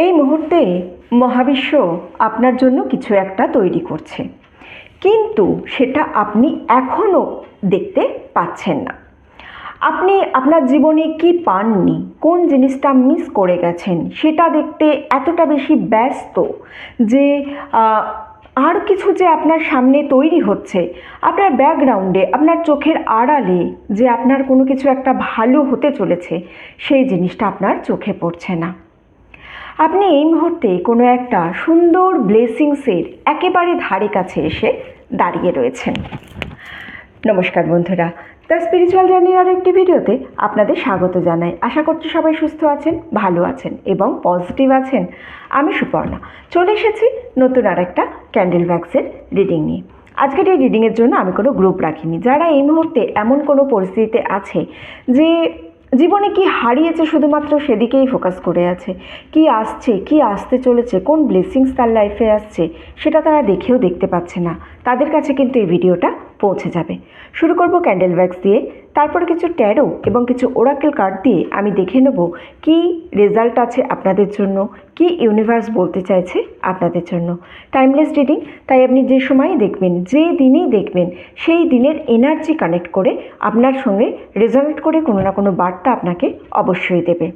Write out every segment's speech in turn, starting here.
এই মুহূর্তে মহাবিশ্ব আপনার জন্য কিছু একটা তৈরি করছে, কিন্তু সেটা আপনি এখনও দেখতে পাচ্ছেন না। আপনি আপনার জীবনে কি পাননি, কোন জিনিসটা মিস করে গেছেন সেটা দেখতে এতটা বেশি ব্যস্ত যে আর কিছু যে আপনার সামনে তৈরি হচ্ছে, আপনার ব্যাকগ্রাউন্ডে, আপনার চোখের আড়ালে যে আপনার কোনো কিছু একটা ভালো হতে চলেছে, সেই জিনিসটা আপনার চোখে পড়ছে না। আপনি এই মুহূর্তে কোনো একটা সুন্দর ব্লেসিংসের একেবারে ধারে কাছে এসে দাঁড়িয়ে রয়েছেন। নমস্কার বন্ধুরা, দ্য স্পিরিচুয়াল জার্নির আর একটি ভিডিওতে আপনাদের স্বাগত জানাই। আশা করছি সবাই সুস্থ আছেন, ভালো আছেন এবং পজিটিভ আছেন। আমি সুপর্ণা চলে এসেছি নতুন আর একটা ক্যান্ডেল ভ্যাক্সের রিডিং নিয়ে। আজকের এই রিডিংয়ের জন্য আমি কোনো গ্রুপ রাখিনি। যারা এই মুহূর্তে এমন কোনো পরিস্থিতিতে আছে যে জীবনে কি হারিয়েছে শুধুমাত্র সেদিকেই ফোকাস করে আছে, কি আসছে, কি আসতে চলেছে, কোন ব্লেসিংস তার লাইফে আসছে সেটা তারা দেখেও দেখতে পাচ্ছে না, তাদের কাছে কিন্তু এই ভিডিওটা পৌঁছে যাবে। শুরু করব ক্যান্ডেল ভ্যাক্স দিয়ে, তারপর কিছু ট্যারো এবং কিছু ওরাকেল কার্ড দিয়ে আমি দেখে নেব কি রেজাল্ট আছে আপনাদের জন্য, কি ইউনিভার্স বলতে চাইছে আপনাদের জন্য। টাইমলেস রিডিং, তাই আপনি যে সময়ই দেখবেন, যে দিনেই দেখবেন, সেই দিনের এনার্জি কানেক্ট করে আপনার সঙ্গে রেজনেট করে কোনো না কোনো বার্তা আপনাকে অবশ্যই দেবে।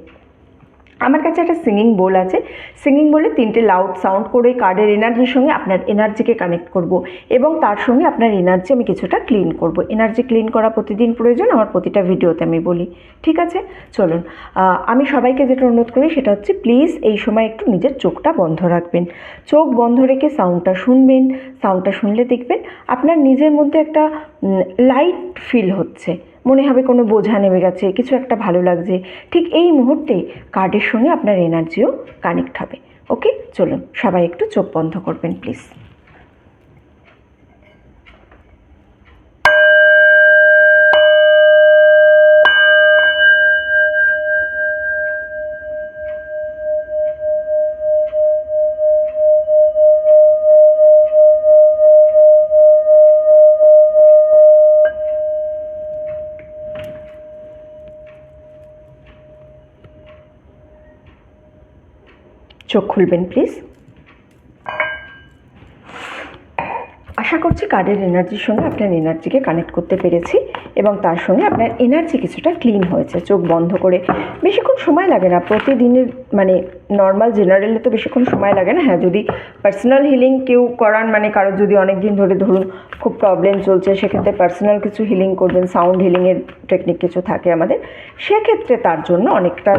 আমার কাছে একটা সিঙ্গিং বোল আছে। সিঙ্গিং বলে 3টে লাউড সাউন্ড করে কার্ডের এনার্জির সঙ্গে আপনার এনার্জিকে কানেক্ট করব এবং তার সঙ্গে আপনার এনার্জি আমি কিছুটা ক্লিন করব। এনার্জি ক্লিন করা প্রতিদিন প্রয়োজন, আমার প্রতিটা ভিডিওতে আমি বলি। ঠিক আছে, চলুন। আমি সবাইকে যেটা অনুরোধ করি সেটা হচ্ছে প্লিজ এই সময় একটু নিজের চোখটা বন্ধ রাখবেন। চোখ বন্ধ রেখে সাউন্ডটা শুনবেন। সাউন্ডটা শুনলে দেখবেন আপনার নিজের মধ্যে একটা লাইট ফিল হচ্ছে, মনে হবে কোনো বোঝা নেমে গেছে, কিছু একটা ভালো লাগছে। ঠিক এই মুহূর্তে কার্ডের সঙ্গে আপনার এনার্জিও কানেক্ট হবে। ওকে, চলুন সবাই একটু চোখ বন্ধ করবেন প্লিজ। চোখ খুলবেন প্লিজ। আশা করছি কার্ডের এনার্জির সঙ্গে আপনার এনার্জিকে কানেক্ট করতে পেরেছি এবং তার সঙ্গে আপনার এনার্জি কিছুটা ক্লিন হয়েছে। চোখ বন্ধ করে বেশিক্ষণ সময় লাগে না, প্রতিদিনের মানে নর্মাল জেনারেলে তো বেশিক্ষণ সময় লাগে না। হ্যাঁ, যদি পার্সোনাল হিলিং কেউ করান, মানে কারোর যদি অনেক দিন ধরে ধরুন খুব প্রবলেম চলছে, সেক্ষেত্রে পার্সোনাল কিছু হিলিং করবেন, সাউন্ড হিলিংয়ের টেকনিক কিছু থাকে আমাদের, সেক্ষেত্রে তার জন্য অনেকটা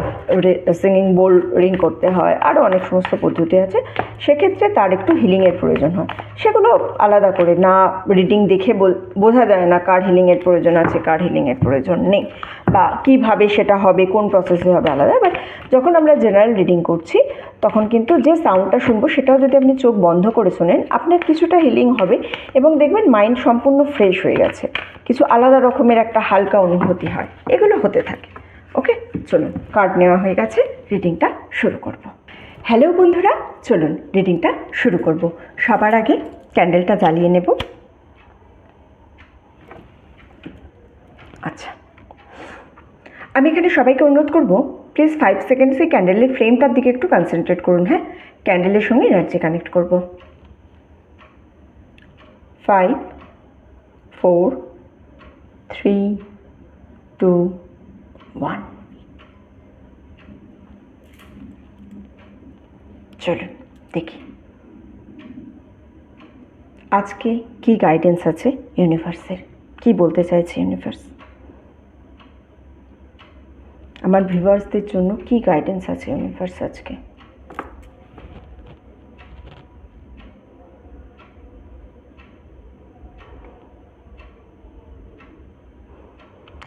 সিঙ্গিং বোল রিং করতে হয়, আরও অনেক সমস্ত পদ্ধতি আছে, সেক্ষেত্রে তার একটু হিলিংয়ের প্রয়োজন হয়। সেগুলো আলাদা করে না, রিডিং দেখে বোঝা যায় না কার হিলিংয়ের প্রয়োজন আছে, কার হিলিংয়ের প্রয়োজন নেই, বা কীভাবে সেটা হবে, কোন প্রসেসে হবে আলাদা। বাট যখন আমরা জেনারেল রিডিং করছি তখন কিন্তু যে সাউন্ডটা শুনবো সেটাও যদি আপনি চোখ বন্ধ করে শোনেন, আপনার কিছুটা হিলিং হবে এবং দেখবেন মাইন্ড সম্পূর্ণ ফ্রেশ হয়ে গেছে, কিছু আলাদা রকমের একটা হালকা অনুভূতি হয়, এগুলো হতে থাকে। ওকে, চলুন, কার্ড নেওয়া হয়ে গেছে, রিডিংটা শুরু করব। হ্যালো বন্ধুরা, চলুন রিডিংটা শুরু করব। সবার আগে ক্যান্ডেলটা জ্বালিয়ে নেব। আচ্ছা, আমি এখানে সবাইকে অনুরোধ করব প্লিজ 5 সেকেন্ডসে ক্যান্ডেলের ফ্লেমটার দিকে একটু কনসেন্ট্রেট করুন। হ্যাঁ, ক্যান্ডেলের সঙ্গে এনার্জি কানেক্ট করব। 5 4 3 2 1। চলুন দেখি আজকে কি গাইডেন্স আছে ইউনিভার্সের, কি বলতে চাইছে ইউনিভার্স আমার ভিউয়ার্সদের জন্য, কি গাইডেন্স আছে ইউনিভার্স আজকে।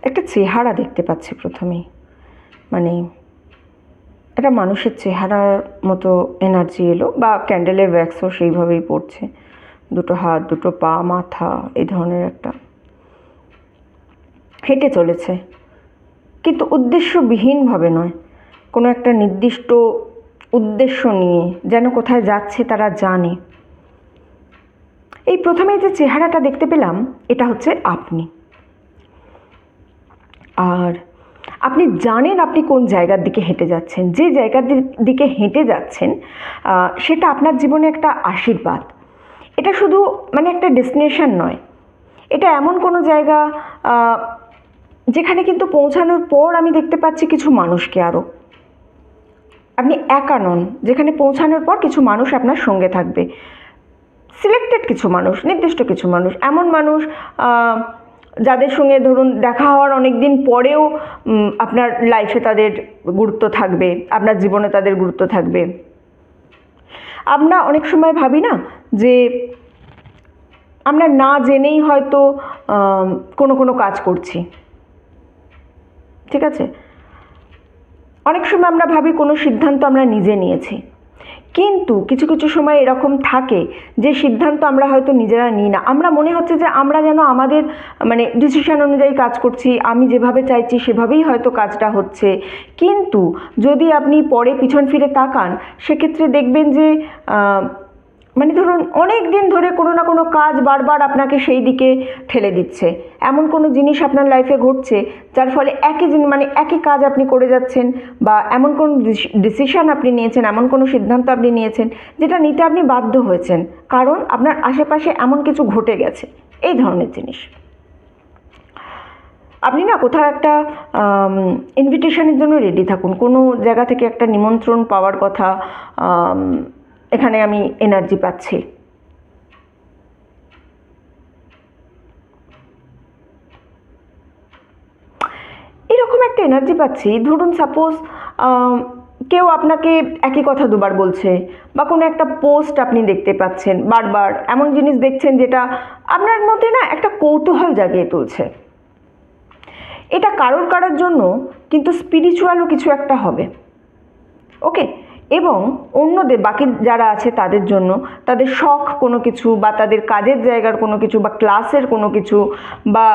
একটা চেহারা দেখতে পাচ্ছি প্রথমেই, মানে একটা মানুষের চেহারার মতো এনার্জি এলো, বা ক্যান্ডেলের ওয়্যাক্সও সেইভাবেই পড়ছে, দুটো হাত, দুটো পা, মাথা, এই ধরনের একটা হেঁটে চলেছে, কিন্তু উদ্দেশ্যবিহীনভাবে নয়, কোনো একটা নির্দিষ্ট উদ্দেশ্য নিয়ে, যেন কোথায় যাচ্ছে তারা জানে। এই প্রথমে যে চেহারাটা দেখতে পেলাম এটা হচ্ছে আপনি, আর আপনি জানেন আপনি কোন জায়গার দিকে হেঁটে যাচ্ছেন, যে জায়গার দিকে হেঁটে যাচ্ছেন সেটা আপনার জীবনে একটা আশীর্বাদ। এটা শুধু মানে একটা ডেস্টিনেশন নয়, এটা এমন কোনো জায়গা যেখানে কিন্তু পৌঁছানোর পর আমি দেখতে পাচ্ছি কিছু মানুষকে, আরও আপনি একা নন, যেখানে পৌঁছানোর পর কিছু মানুষ আপনার সঙ্গে থাকবে, সিলেক্টেড কিছু মানুষ, নির্দিষ্ট কিছু মানুষ, এমন মানুষ যাদের সঙ্গে ধরুন দেখা হওয়ার অনেক দিন পরেও আপনার লাইফে তাদের গুরুত্ব থাকবে, আপনার জীবনে তাদের গুরুত্ব থাকবে। আমরা অনেক সময় ভাবি না যে আমরা না জেনেই হয়তো কোনো কাজ করছি, ঠিক আছে? অনেক সময় আমরা ভাবি কোনো সিদ্ধান্ত আমরা নিজে নিয়েছি, কিন্তু কিছু কিছু সময় এরকম থাকে যে সিদ্ধান্ত আমরা হয়তো নিজেরা নিই না। আমরা মনে হচ্ছে যে আমরা যেন আমাদের মানে ডিসিশন অনুযায়ী কাজ করছি, আমি যেভাবে চাইছি সেভাবেই হয়তো কাজটা হচ্ছে, কিন্তু যদি আপনি পরে পিছন ফিরে তাকান সেক্ষেত্রে দেখবেন যে মানে ধরুন অনেক দিন ধরে কোনো না কোনো কাজ বারবার আপনাকে সেই দিকে ঠেলে দিচ্ছে, এমন কোনো জিনিস আপনার লাইফে ঘটছে যার ফলে একই কাজ আপনি করে যাচ্ছেন, বা এমন কোনো ডিসিশন আপনি নিয়েছেন, এমন কোনো সিদ্ধান্ত আপনি নিয়েছেন যেটা নিতে আপনি বাধ্য হয়েছেন, কারণ আপনার আশেপাশে এমন কিছু ঘটে গেছে। এই ধরনের জিনিস। আপনি না কোথাও একটা ইনভিটেশনের জন্য রেডি থাকুন, কোনো জায়গা থেকে একটা নিমন্ত্রণ পাওয়ার কথা এখানে আমি এনার্জি পাচ্ছি। এরকম একটা এনার্জি পাচ্ছি, ধরুন সাপোজ কেউ আপনাকে একই কথা দুবার বলছে, বা কোনো একটা পোস্ট আপনি দেখতে পাচ্ছেন বারবার, এমন জিনিস দেখছেন যেটা আপনার মধ্যে না একটা কৌতূহল জাগিয়ে তুলছে। এটা কারোর জন্য কিন্তু স্পিরিচুয়ালও কিছু একটা হবে, ওকে? এবং অন্যদের বাকি যারা আছে তাদের জন্য তাদের শখ কোনো কিছু, বা তাদের কাজের জায়গার কোনো কিছু, বা ক্লাসের কোনো কিছু, বা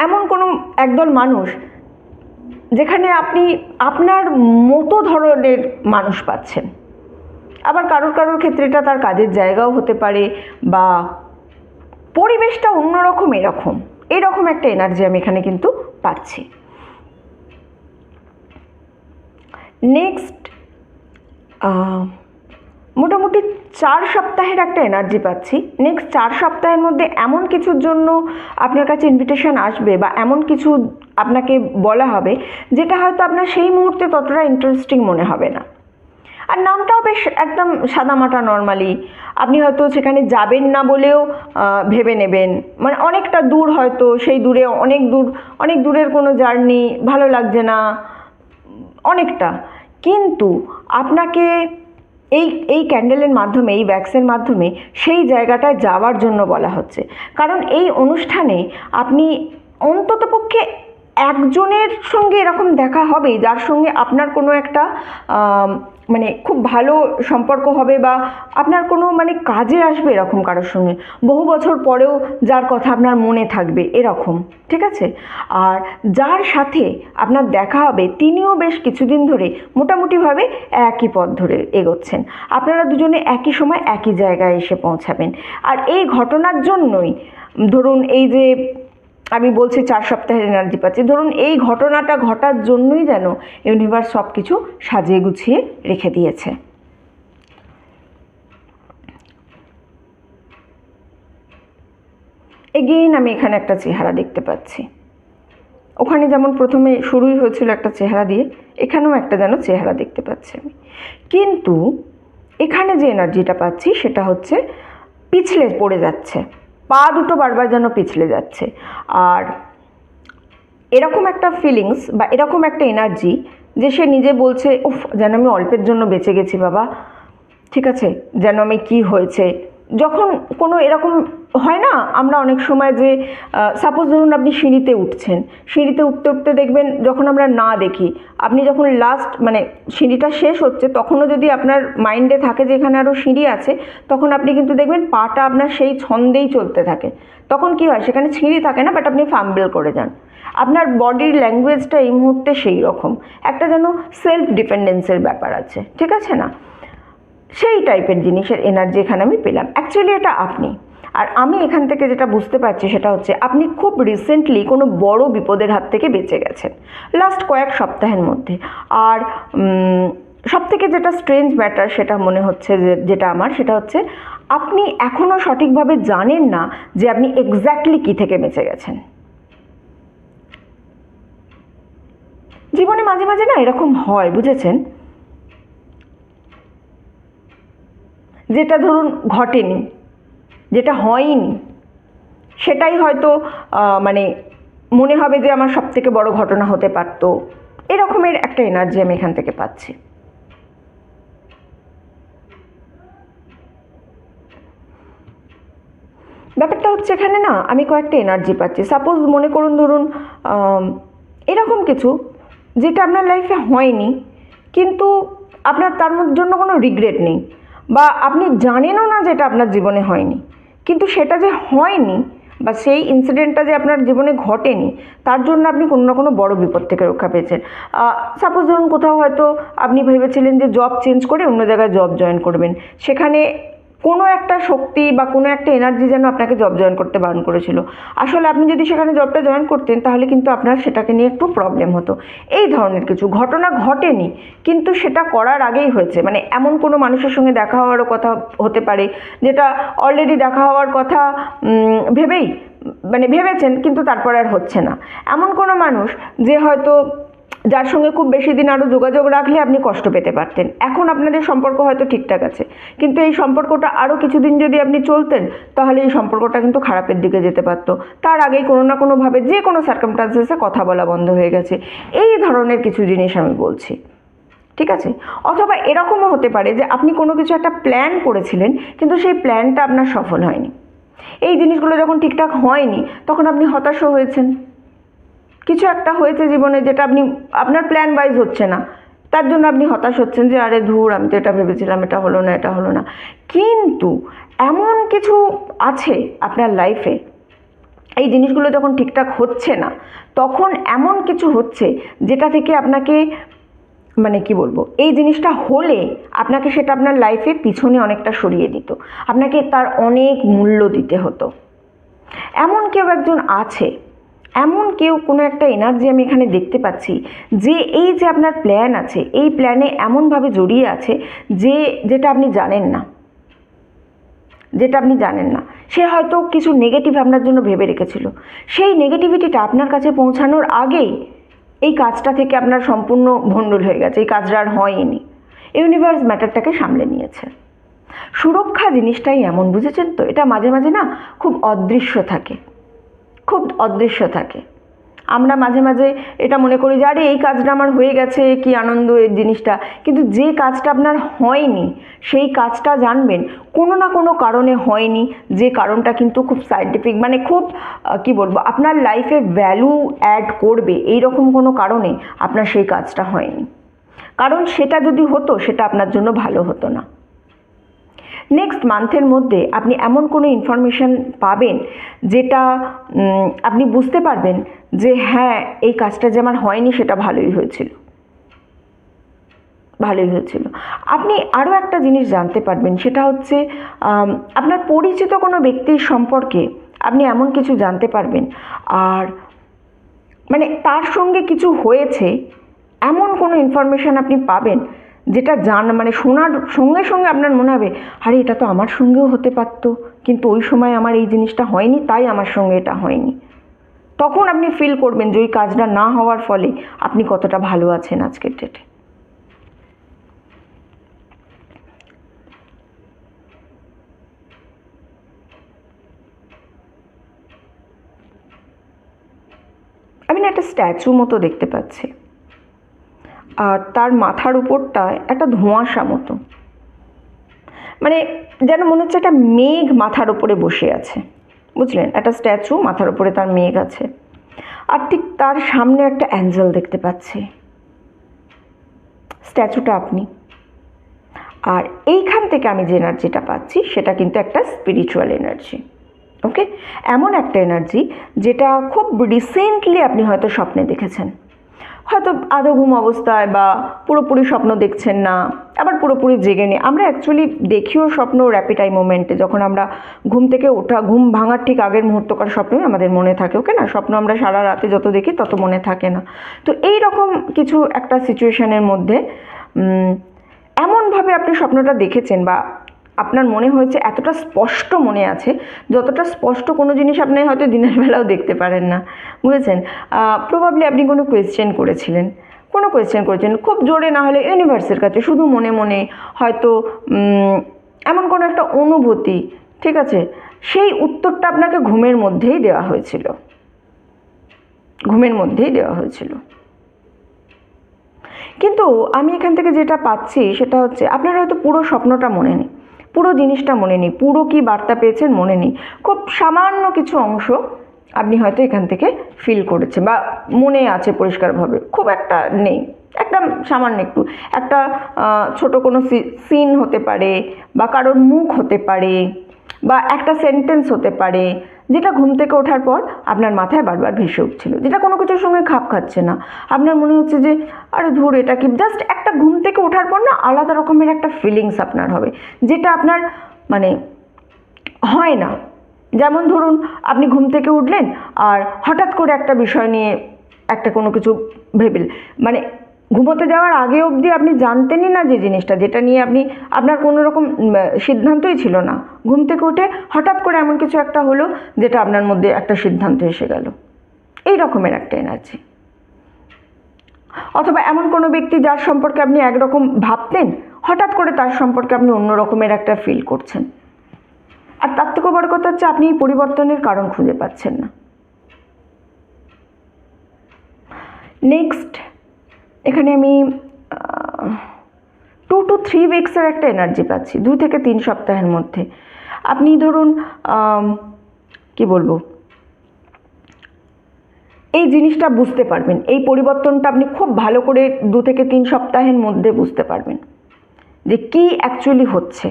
এমন কোনো একদল মানুষ যেখানে আপনি আপনার মতো ধরনের মানুষ পাচ্ছেন। আবার কারোর ক্ষেত্রে এটা তার কাজের জায়গাও হতে পারে, বা পরিবেশটা অন্যরকম, এরকম একটা এনার্জি আমি এখানে কিন্তু পাচ্ছি। নেক্সট মোটামুটি 4 সপ্তাহের একটা এনার্জি পাচ্ছি। নেক্সট 4 সপ্তাহের মধ্যে এমন কিছুর জন্য আপনার কাছে ইনভিটেশন আসবে, বা এমন কিছু আপনাকে বলা হবে যেটা হয়তো আপনার সেই মুহূর্তে ততটা ইন্টারেস্টিং মনে হবে না, আর নামটাও বেশ একদম সাদামাটা নর্মালি, আপনি হয়তো সেখানে যাবেন না বলেও ভেবে নেবেন, মানে অনেকটা দূর, হয়তো সেই দূরে অনেক দূরের কোনো জার্নি, ভালো লাগছে না অনেকটা, কিন্তু আপনাকে এই ক্যান্ডেলের মাধ্যমে, এই ব্যাক্সের মাধ্যমে সেই জায়গাটায় যাওয়ার জন্য বলা হচ্ছে। কারণ এই অনুষ্ঠানে আপনি অন্ততপক্ষে একজনের সঙ্গে এরকম দেখা হবে যার সঙ্গে আপনার কোনো একটা মানে খুব ভালো সম্পর্ক হবে, বা আপনার কোনো মানে কাজে আসবে এরকম কারোর সঙ্গে, বহু বছর পরেও যার কথা আপনার মনে থাকবে এরকম, ঠিক আছে? আর যার সাথে আপনার দেখা হবে তিনিও বেশ কিছুদিন ধরে মোটামুটিভাবে একই পথ ধরে এগোচ্ছেন, আপনারা দুজনে একই সময় একই জায়গায় এসে পৌঁছাবেন। আর এই ঘটনার জন্যই ধরুন এই যে আমি বলছি 4 সপ্তাহের এনার্জি পাচ্ছি, ধরুন এই ঘটনাটা ঘটার জন্যই যেন ইউনিভার্স সব কিছু সাজিয়ে গুছিয়ে রেখে দিয়েছে। এগেইন আমি এখানে একটা চেহারা দেখতে পাচ্ছি, ওখানে যেমন প্রথমে শুরুই হয়েছিল একটা চেহারা দিয়ে, এখানেও একটা যেন চেহারা দেখতে পাচ্ছি আমি, কিন্তু এখানে যে এনার্জিটা পাচ্ছি সেটা হচ্ছে পিছলে পড়ে যাচ্ছে, পা দুটো বারবার যেন পিছলে যাচ্ছে, আর এরকম একটা ফিলিংস বা এরকম একটা এনার্জি যে সে নিজে বলছে, উফ যেন আমি অল্পের জন্য বেঁচে গেছি বাবা, ঠিক আছে, যেন আমি কি হয়েছে। যখন কোনো এরকম হয় না, আমরা অনেক সময় যে সাপোজ ধরুন আপনি সিঁড়িতে উঠছেন, সিঁড়িতে উঠতে উঠতে দেখবেন যখন আমরা না দেখি, আপনি যখন লাস্ট মানে সিঁড়িটা শেষ হচ্ছে তখনও যদি আপনার মাইন্ডে থাকে যে এখানে আরও সিঁড়ি আছে, তখন আপনি কিন্তু দেখবেন পাটা আপনার সেই ছন্দেই চলতে থাকে, তখন কি হয় সেখানে সিঁড়ি থাকে না, বাট আপনি ফাম্বল করে যান। আপনার বডির ল্যাঙ্গুয়েজটা এই মুহূর্তে সেই রকম একটা যেন সেলফ ডিপেন্ডেন্সের ব্যাপার আছে, ঠিক আছে না? সেই টাইপের জিনিসের এনার্জি এখানে আমি পেলাম। অ্যাকচুয়ালি এটা আর আমি এখান থেকে যেটা বুঝতে পারছি সেটা হচ্ছে আপনি খুব রিসেন্টলি কোনো বড় বিপদের হাত থেকে বেঁচে গেছেন লাস্ট কয়েক সপ্তাহের মধ্যে। আর সব থেকে যেটা স্ট্রেঞ্জ ম্যাটার সেটা মনে হচ্ছে যেটা আমার সেটা হচ্ছে আপনি এখনও সঠিকভাবে জানেন না যে আপনি এক্স্যাক্টলি কী থেকে বেঁচে গেছেন। জীবনে মাঝে মাঝে না এরকম হয়, বুঝেছেন, যেটা ধরুন ঘটেনি, যেটা হয়নি, সেটাই হয়তো মানে মনে হবে যে আমার সব থেকে বড় ঘটনা হতে পারতো, এরকমের একটা এনার্জি আমি এখান থেকে পাচ্ছি। ব্যাপারটা হচ্ছে এখানে না আমি কয়েকটা এনার্জি পাচ্ছি। সাপোজ মনে করুন ধরুন এরকম কিছু যেটা আপনার লাইফে হয়নি, কিন্তু আপনার তার জন্য কোনো রিগ্রেট নেই, বা আপনি জানেনও না যেটা আপনার জীবনে হয়নি, কিন্তু সেটা যে হয়নি বা সেই ইনসিডেন্টটা যে আপনার জীবনে ঘটেনি তার জন্য আপনি কোনো না কোনো বড় বিপদ থেকে রক্ষা পেয়েছেন। সাপোজ ধরুন কোথাও হয়তো আপনি ভেবেছিলেন যে জব চেঞ্জ করে অন্য জায়গায় জব জয়েন করবেন, সেখানে কোনো একটা শক্তি বা কোনো একটা এনার্জি যেন আপনাকে জব জয়েন করতে বারণ করেছিল। আসলে আপনি যদি সেখানে জবটা জয়েন করতেন তাহলে কিন্তু আপনার সেটাকে নিয়ে একটু প্রবলেম হতো। এই ধরনের কিছু ঘটনা ঘটেনি কিন্তু সেটা করার আগেই হয়েছে, মানে এমন কোনো মানুষের সঙ্গে দেখা হওয়ারও কথা হতে পারে যেটা অলরেডি দেখা হওয়ার কথা ভেবেই মানে ভেবেছেন কিন্তু তারপরে আর হচ্ছে না। এমন কোনো মানুষ যে হয়তো যার সঙ্গে খুব বেশি দিন আরও যোগাযোগ রাখলে আপনি কষ্ট পেতে পারতেন, এখন আপনাদের সম্পর্ক হয়তো ঠিকঠাক আছে, কিন্তু এই সম্পর্কটা আরও কিছুদিন যদি আপনি চলতেন তাহলে এই সম্পর্কটা কিন্তু খারাপের দিকে যেতে পারতো। তার আগেই কোনো না কোনোভাবে যে কোনো সার্কামস্টান্সেসে কথা বলা বন্ধ হয়ে গেছে, এই ধরনের কিছু জিনিস আমি বলছি, ঠিক আছে? অথবা এরকমও হতে পারে যে আপনি কোনো কিছু একটা প্ল্যান করেছিলেন কিন্তু সেই প্ল্যানটা আপনার সফল হয়নি। এই জিনিসগুলো যখন ঠিকঠাক হয়নি তখন আপনি হতাশও হয়েছেন। কিছু একটা হয়েছে জীবনে যেটা আপনার প্ল্যান ওয়াইজ হচ্ছে না, তার জন্য আপনি হতাশ হচ্ছেন যে আরে ধুর, আমি তো এটা ভেবেছিলাম, এটা হলো না, এটা হলো না। কিন্তু এমন কিছু আছে আপনার লাইফে, এই জিনিসগুলো যখন ঠিকঠাক হচ্ছে না তখন এমন কিছু হচ্ছে যেটা থেকে আপনাকে মানে কি বলবো, এই জিনিসটা হলে আপনাকে সেটা আপনার লাইফে পিছনে অনেকটা সরিয়ে দিত, আপনাকে তার অনেক মূল্য দিতে হতো। এমন কেউ একজন আছে, এমন কেউ কোনো একটা এনার্জি আমি এখানে দেখতে পাচ্ছি যে এই যে আপনার প্ল্যান আছে এই প্ল্যানে এমনভাবে জড়িয়ে আছে যেটা আপনি জানেন না, সে হয়তো কিছু নেগেটিভ আপনার জন্য ভেবে রেখেছিল, সেই নেগেটিভিটিটা আপনার কাছে পৌঁছানোর আগেই এই কাজটা থেকে আপনার সম্পূর্ণ ভণ্ডুল হয়ে গেছে, এই কাজটা আর হয়নি। ইউনিভার্স ম্যাটারটাকে সামলে নিয়েছে। সুরক্ষা জিনিসটাই এমন, বুঝেছেন তো, এটা মাঝে মাঝে না খুব অদৃশ্য থাকে। আমরা মাঝে মাঝে এটা মনে করি যে আরে এই কাজটা আমার হয়ে গেছে, কি আনন্দ এই জিনিসটা, কিন্তু যে কাজটা আপনার হয়নি সেই কাজটা জানবেন কোনো না কোনো কারণে হয়নি, যে কারণটা কিন্তু খুব সায়েন্টিফিক, মানে খুব কি বলবো, আপনার লাইফে ভ্যালু অ্যাড করবে এইরকম কোনো কারণে আপনার সেই কাজটা হয়নি। কারণ সেটা যদি হতো সেটা আপনার জন্য ভালো হতো না। নেক্সট মান্থের মধ্যে আপনি এমন কোনো ইনফরমেশান পাবেন যেটা আপনি বুঝতে পারবেন যে হ্যাঁ, এই কাজটা যে আমার হয়নি সেটা ভালোই হয়েছিল। আপনি আরও একটা জিনিস জানতে পারবেন, সেটা হচ্ছে আপনার পরিচিত কোনো ব্যক্তির সম্পর্কে আপনি এমন কিছু জানতে পারবেন, আর মানে তার সঙ্গে কিছু হয়েছে এমন কোনো ইনফরমেশান আপনি পাবেন যেটা মানে শোনার সঙ্গে সঙ্গে আপনার মনে হবে আরে এটা তো আমার সঙ্গেও হতে পারতো, কিন্তু ওই সময় আমার এই জিনিসটা হয়নি তাই আমার সঙ্গে এটা হয়নি। তখন আপনি ফিল করবেন যে ওই কাজটা না হওয়ার ফলে আপনি কতটা ভালো আছেন আজকের ডেটে। আমি না একটা স্ট্যাচু মতো দেখতে পাচ্ছি, আর তার মাথার উপরটায় একটা ধোঁয়াশা মতো, মানে যেন মনে হচ্ছে একটা মেঘ মাথার উপরে বসে আছে, বুঝলেন? একটা স্ট্যাচু, মাথার উপরে তার মেঘ আছে, আর ঠিক তার সামনে একটা অ্যাঞ্জেল দেখতে পাচ্ছি। স্ট্যাচুটা আপনি। আর এইখান থেকে আমি যে এনার্জিটা পাচ্ছি সেটা কিন্তু একটা স্পিরিচুয়াল এনার্জি। ওকে, এমন একটা এনার্জি যেটা খুব রিসেন্টলি আপনি হয়তো স্বপ্নে দেখেছেন, হয়তো আধো ঘুম অবস্থায় বা পুরোপুরি স্বপ্ন দেখছেন না, আবার পুরোপুরি জেগে নেই। আমরা অ্যাকচুয়ালি দেখিও স্বপ্ন র্যাপিড আই মোমেন্টে, যখন আমরা ঘুম থেকে ওঠা, ঘুম ভাঙার ঠিক আগের মুহূর্তকার স্বপ্নই আমাদের মনে থাকে, ওকে না? স্বপ্ন আমরা সারা রাতে যত দেখি তত মনে থাকে না। তো এই রকম কিছু একটা সিচুয়েশনের মধ্যে এমনভাবে আপনি স্বপ্নটা দেখেছেন বা আপনার মনে হয়েছে, এতটা স্পষ্ট মনে আছে, যতটা স্পষ্ট কোনো জিনিস আপনি হয়তো দিনের বেলাও দেখতে পারেন না, বুঝেছেন? প্রবাবলি আপনি কোনো কোয়েশ্চেন করেছিলেন, খুব জোরে না হলে ইউনিভার্সের কাছে, শুধু মনে মনে হয়তো এমন কোনো একটা অনুভূতি, ঠিক আছে, সেই উত্তরটা আপনাকে ঘুমের মধ্যেই দেওয়া হয়েছিল। কিন্তু আমি এখান থেকে যেটা পাচ্ছি সেটা হচ্ছে, আপনার হয়তো পুরো স্বপ্নটা মনে নেই, পুরো জিনিসটা মনে নেই, পুরো কি বার্তা পেয়েছেন মনে নেই, খুব সামান্য কিছু অংশ আপনি হয়তো এখান থেকে ফিল করেছেন বা মনে আছে পরিষ্কারভাবে, খুব একটা নেই, একদম সামান্য একটু, একটা ছোট কোনো সিন হতে পারে বা কারোর মুখ হতে পারে বা একটা সেন্টেন্স হতে পারে, যেটা ঘুম থেকে ওঠার পর আপনার মাথায় বারবার ভেসে উঠছিল, যেটা কোনো কিছুর সঙ্গে খাপ খাচ্ছে না। আপনার মনে হচ্ছে যে আরে ধুর, এটা কি, জাস্ট একটা ঘুম থেকে ওঠার পর না আলাদা রকমের একটা ফিলিংস আপনার হবে, যেটা আপনার মানে হয় না। যেমন ধরুন, আপনি ঘুম থেকে উঠলেন আর হঠাৎ করে একটা বিষয় নিয়ে একটা কোনো কিছু ভেবেলেন, মানে ঘুমোতে যাওয়ার আগে অবধি আপনি জানতেনই না যে জিনিসটা, যেটা নিয়ে আপনার কোনো রকম সিদ্ধান্তই ছিল না, ঘুম থেকে উঠে হঠাৎ করে এমন কিছু একটা হলো যেটা আপনার মধ্যে একটা সিদ্ধান্ত এসে গেল, এই রকমের একটা এনার্জি। অথবা এমন কোনো ব্যক্তি যার সম্পর্কে আপনি একরকম ভাবতেন, হঠাৎ করে তার সম্পর্কে আপনি অন্য রকমের একটা ফিল করছেন। আর তার থেকেও বড় কথা হচ্ছে, আপনি এই পরিবর্তনের কারণ খুঁজে পাচ্ছেন না। নেক্সট, এখানে আমি 2 to 3 উইক্সের একটা এনার্জি পাচ্ছি, 2 থেকে 3 সপ্তাহের মধ্যে। আপনি ধরুন কি বলবো, এই জিনিসটা বুঝতে পারবেন, এই পরিবর্তনটা আপনি খুব ভালো করে 2 থেকে 3 সপ্তাহের মধ্যে বুঝতে পারবেন যে কি অ্যাকচুয়ালি হচ্ছে,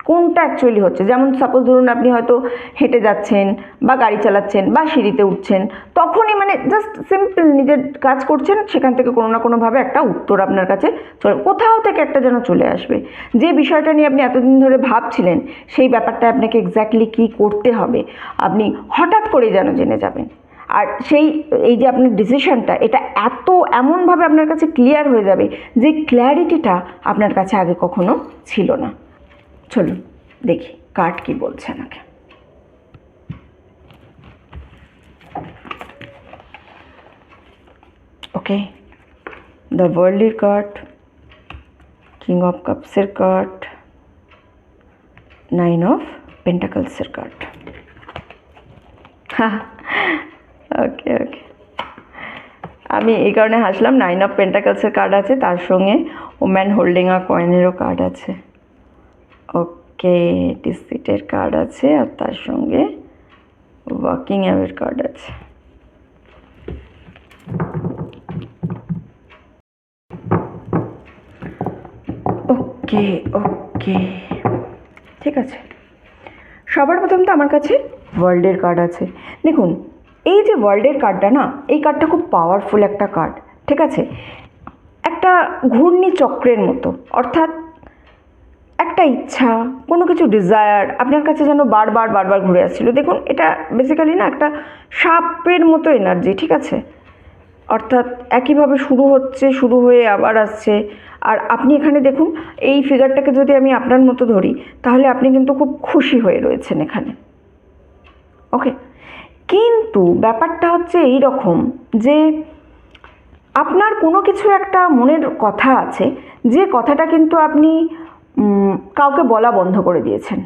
কোনটা অ্যাকচুয়ালি হচ্ছে। যেমন সাপোজ ধরুন, আপনি হয়তো হেঁটে যাচ্ছেন বা গাড়ি চালাচ্ছেন বা সিঁড়িতে উঠছেন, তখনই মানে জাস্ট সিম্পল নিজের কাজ করছেন, সেখান থেকে কোনো না কোনোভাবে একটা উত্তর আপনার কাছে কোথাও থেকে একটা যেন চলে আসবে। যে বিষয়টা নিয়ে আপনি এতদিন ধরে ভাবছিলেন, সেই ব্যাপারটা আপনাকে এক্স্যাক্টলি কী করতে হবে আপনি হঠাৎ করেই যেন জেনে যাবেন। আর এই যে আপনার ডিসিশনটা, এটা এমনভাবে আপনার কাছে ক্লিয়ার হয়ে যাবে যে ক্ল্যারিটিটা আপনার কাছে আগে কখনো ছিল না। চলুন দেখি কার্ড কি বলছে আমাকে। ওকে, দ্য ওয়ার্ল্ডের কার্ড, কিং অফ কাপসের কার্ড, 9 অফ পেন্টাকলসের কার্ড। ওকে, আমি এই কারণে হাসলাম, 9 অফ পেন্টাকলসের কার্ড আছে, তার সঙ্গে ওম্যান হোল্ডিং আ কয়েনেরও কার্ড আছে। ওকে, ডিসিটের কার্ড আছে আর তার সঙ্গে ওয়াকিং অ্যাওয়ের কার্ড আছে। ওকে, ঠিক আছে। সবার প্রথম তো আমার কাছে ওয়ার্ল্ডের কার্ড আছে। দেখুন, এই যে ওয়ার্ল্ডের কার্ডটা না, এই কার্ডটা খুব পাওয়ারফুল একটা কার্ড, ঠিক আছে। একটা ঘূর্ণিচক্রের মতো, অর্থাৎ একটা ইচ্ছা, কোনো কিছু ডিজায়ার আপনার কাছে যেন বারবার ঘুরে আসছিল। দেখুন, এটা বেসিক্যালি না একটা সাপের মতো এনার্জি, ঠিক আছে। অর্থাৎ একইভাবে শুরু হয়ে আবার আসছে। আর আপনি এখানে দেখুন, এই ফিগারটাকে যদি আমি আপনার মতো ধরি, তাহলে আপনি কিন্তু খুব খুশি হয়ে রয়েছেন এখানে। ওকে, কিন্তু ব্যাপারটা হচ্ছে এই রকম যে আপনার কোনো কিছু একটা মনের কথা আছে, যে কথাটা কিন্তু আপনি কাউকে বলা বন্ধ করে দিয়েছেন,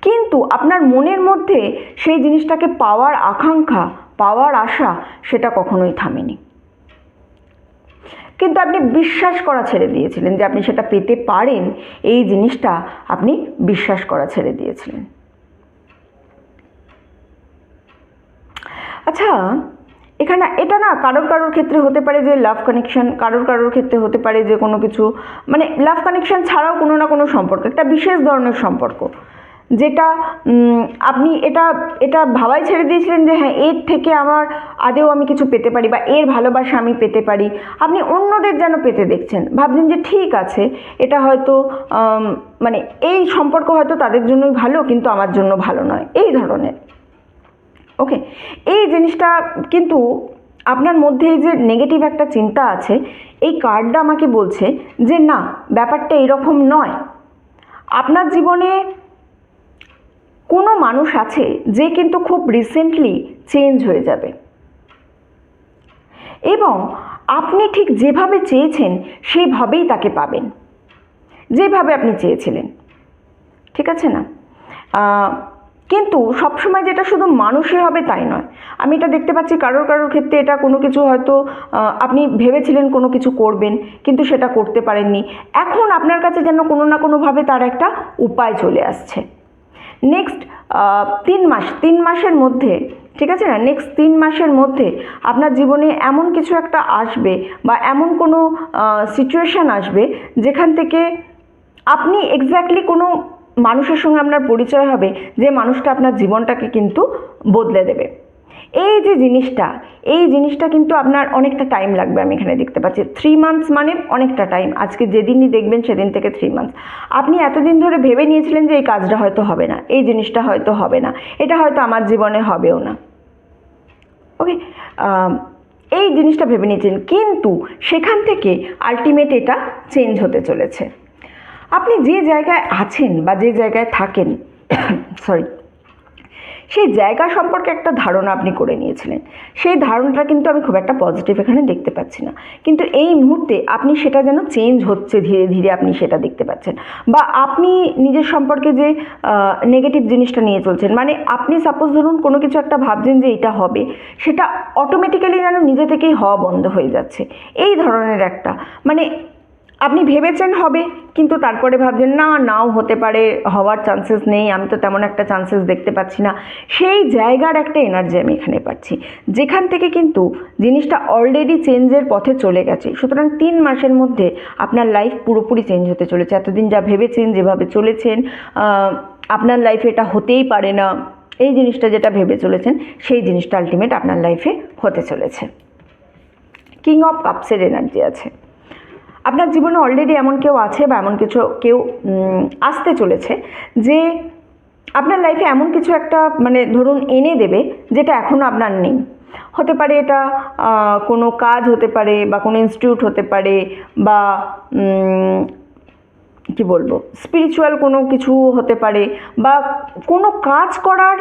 কিন্তু আপনার মনের মধ্যে সেই জিনিসটাকে পাওয়ার আকাঙ্ক্ষা, পাওয়ার আশা, সেটা কখনোই থামেনি। কিন্তু আপনি বিশ্বাস করা ছেড়ে দিয়েছিলেন যে আপনি সেটা পেতে পারেন, এই জিনিসটা আপনি বিশ্বাস করা ছেড়ে দিয়েছিলেন। আচ্ছা, এখানে এটা না কারোর ক্ষেত্রে হতে পারে যে লাভ কানেকশন, কারোর ক্ষেত্রে হতে পারে যে কোনো কিছু, মানে লাভ কানেকশন ছাড়াও কোনো না কোনো সম্পর্ক, একটা বিশেষ ধরনের সম্পর্ক, যেটা আপনি এটা এটা ভাবাই ছেড়ে দিয়েছিলেন যে হ্যাঁ এর থেকে আমার আদেও আমি কিছু পেতে পারি বা এর ভালোবাসা আমি পেতে পারি, আপনি অন্যদের যেন পেতে দেখছেন, ভাবছেন যে ঠিক আছে এটা হয়তো মানে এই সম্পর্ক হয়তো তাদের জন্যই ভালো কিন্তু আমার জন্য ভালো নয়, এই ধরনের। ওকে, এই জিনিসটা কিন্তু আপনার মধ্যে এই যে নেগেটিভ একটা চিন্তা আছে, এই কার্ডটা আমাকে বলছে যে না, ব্যাপারটা এরকম নয়। আপনার জীবনে কোনো মানুষ আছে যে কিন্তু খুব রিসেন্টলি চেঞ্জ হয়ে যাবে এবং আপনি ঠিক যেভাবে চেয়েছেন সেভাবেই তাকে পাবেন, যেভাবে আপনি চেয়েছিলেন, ঠিক আছে না? কিন্তু সবসময় যেটা শুধু মানুষই হবে তাই নয়, আমি এটা দেখতে পাচ্ছি কারোর কারোর ক্ষেত্রে এটা কোনো কিছু হয়তো আপনি ভেবেছিলেন কোনো কিছু করবেন কিন্তু সেটা করতে পারেননি, এখন আপনার কাছে যেন কোনো না কোনোভাবে তার একটা উপায় চলে আসছে। নেক্সট 3 মাসের মধ্যে, ঠিক আছে না, নেক্সট 3 মাসের মধ্যে আপনার জীবনে এমন কিছু একটা আসবে বা এমন কোনো সিচুয়েশান আসবে যেখান থেকে আপনি এক্স্যাক্টলি কোনো মানুষের সঙ্গে আপনার পরিচয় হবে যে মানুষটা আপনার জীবনটাকে কিন্তু বদলে দেবে। এই যে জিনিসটা, এই জিনিসটা কিন্তু আপনার অনেকটা টাইম লাগবে, আমি এখানে দেখতে পাচ্ছি 3 মান্থস মানে অনেকটা টাইম। আজকে যেদিনই দেখবেন সেদিন থেকে 3 মান্থস। আপনি এতদিন ধরে ভেবে নিয়েছিলেন যে এই কাজটা হয়তো হবে না, এই জিনিসটা হয়তো হবে না, এটা হয়তো আমার জীবনে হবেও না। ওকে, এই জিনিসটা ভেবে নিয়েছেন, কিন্তু সেখান থেকে আলটিমেট এটা চেঞ্জ হতে চলেছে। আপনি যে জায়গায় আছেন বা যে জায়গায় থাকেন সরি, সেই জায়গা সম্পর্কে একটা ধারণা আপনি করে নিয়েছিলেন, সেই ধারণাটা কিন্তু আমি খুব একটা পজিটিভ এখানে দেখতে পাচ্ছি না, কিন্তু এই মুহূর্তে আপনি সেটা যেন চেঞ্জ হচ্ছে ধীরে ধীরে, আপনি সেটা দেখতে পাচ্ছেন। বা আপনি নিজের সম্পর্কে যে নেগেটিভ জিনিসটা নিয়ে চলছেন, মানে আপনি সাপোজ ধরুন কোনো কিছু একটা ভাবছেন যে এটা হবে, সেটা অটোমেটিক্যালি যেন নিজে থেকেই হওয়া বন্ধ হয়ে যাচ্ছে, এই ধরনের একটা, মানে আপনি ভেবেছেন হবে কিন্তু তারপরে ভাবছেন না, নাও হতে পারে, হওয়ার চান্সেস নেই, আমি তো তেমন একটা চান্সেস দেখতে পাচ্ছি না, সেই জায়গার একটা এনার্জি আমি এখানে পাচ্ছি, যেখান থেকে কিন্তু জিনিসটা অলরেডি চেঞ্জের পথে চলে গেছে। সুতরাং 3 মাসের মধ্যে আপনার লাইফ পুরোপুরি চেঞ্জ হতে চলেছে। এতদিন যা ভেবেছেন, যেভাবে চলেছেন, আপনার লাইফে এটা হতেই পারে না, এই জিনিসটা যেটা ভেবে চলেছেন সেই জিনিসটা আলটিমেট আপনার লাইফে হতে চলেছে। কিং অফ কাপসের এনার্জি আছে, আপনার জীবনে অলরেডি এমন কেউ আছে বা এমন কেউ আসতে চলেছে যে আপনার লাইফে এমন কিছু একটা মানে ধরুন এনে দেবে যেটা এখনও আপনার নেই। হতে পারে এটা কোনো কাজ হতে পারে বা কোনো ইনস্টিটিউট হতে পারে বা কি বলবো, স্পিরিচুয়াল কোনো কিছু হতে পারে বা কোনো কাজ করার